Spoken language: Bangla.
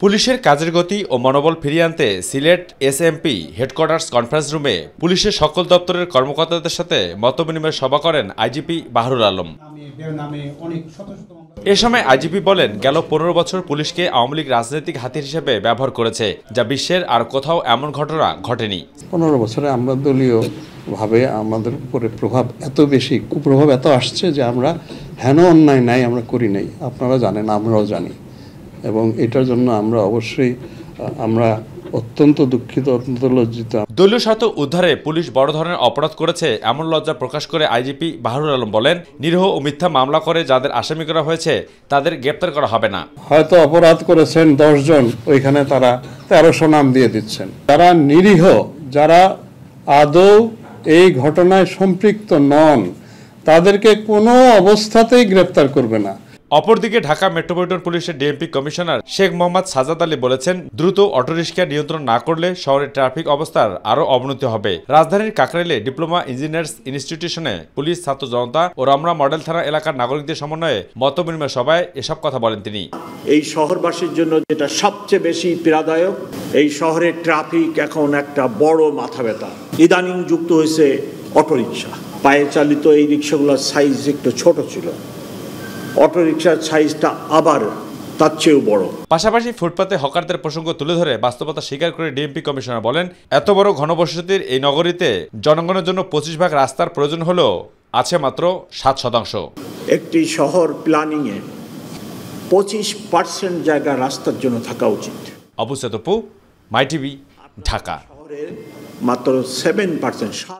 পুলিশের কাজের গতি ও মনোবল ফিরিয়ে আনতে সিলেট এসএমপি হেডকোয়ার্টার্স কনফারেন্স রুমে পুলিশের সকল দপ্তরের কর্মকর্তাদের সাথে মতবিনিময় সভা করেন আইজিপি বাহরুল আলম। এ সময় আইজিপি বলেন, গেল 15 বছর পুলিশকে আওয়ামী লীগ রাজনৈতিক হাতিয়ার হিসেবে ব্যবহার করেছে, যা বিশ্বের আর কোথাও এমন ঘটনা ঘটেনি। 15 বছরে আমরা দলীয়ভাবে আমাদের উপরে প্রভাব এত বেশি, কুপ্রভাব এত আসছে যে আমরা হেন অন্যায় নাই আমরা করি নাই। আপনারা জানেন, আমরাও জানি, এবং এটার জন্য আমরা অবশ্যই অত্যন্ত দুঃখিত, অত্যন্ত লজ্জিত। দলীয় স্বার্থ উদ্ধারে পুলিশ বড় ধরনের অপরাধ করেছে এমন লজ্জা প্রকাশ করে আইজিপি বাহরুল আলম বলেন, নিরীহ ও মিথ্যা মামলা করে যাদের আসামি করা হয়েছে তাদের গ্রেপ্তার করা হবে না। হয়তো অপরাধ করেছেন 10 জন, ওইখানে তারা 1300 নাম দিয়ে দিচ্ছেন। যারা নিরীহ, যারা আদৌ এই ঘটনায় সম্পৃক্ত নন, তাদেরকে কোনো অবস্থাতেই গ্রেপ্তার করবে না। অপরদিকে ঢাকা মেট্রোপলিটন পুলিশের ডিএমপি কমিশনার শেখ মোহাম্মদ সাজাদ আলী বলেছেন, দ্রুত অটোরিকশা নিয়ন্ত্রণ না করলে শহরের ট্রাফিক অবস্থার আরও অবনতি হবে। রাজধানীর কাকরাইলে ডিপ্লোমা ইঞ্জিনিয়ার্স ইনস্টিটিউশনে পুলিশ, ছাত্র জনতা ও রমনা মডেল থানা এলাকার নাগরিকদের সমন্বয়ে মতবিনিময় সভায় এসব কথা বলেন তিনি। এই শহরবাসীর জন্য যেটা সবচেয়ে বেশি পীড়াদায়ক, এই শহরের ট্রাফিক এখন একটা বড় মাথা ব্যথা। ইদানিং যুক্ত হয়েছে অটোরিকশা। পায়ে চালিত এই রিক্সাগুলোর সাইজ একটু ছোট ছিল, অটোরিকশার সাইজটা আবার তার চেয়েও বড়। পাশাপাশি ফুটপাতে হকারদের প্রসঙ্গ তুলে ধরে বাস্তবতা স্বীকার করে ডিএমপি কমিশনার বলেন, এত বড় ঘনবসতির এই নগরীতে জনগণের জন্য 25 ভাগ রাস্তার প্রয়োজন হলেও আছে মাত্র 7%। একটি শহর প্ল্যানিংয়ে 25% জায়গা রাস্তার জন্য থাকা উচিত। অবু সেতপু, মাই টিভি, ঢাকা। শহরের মাত্র 7%।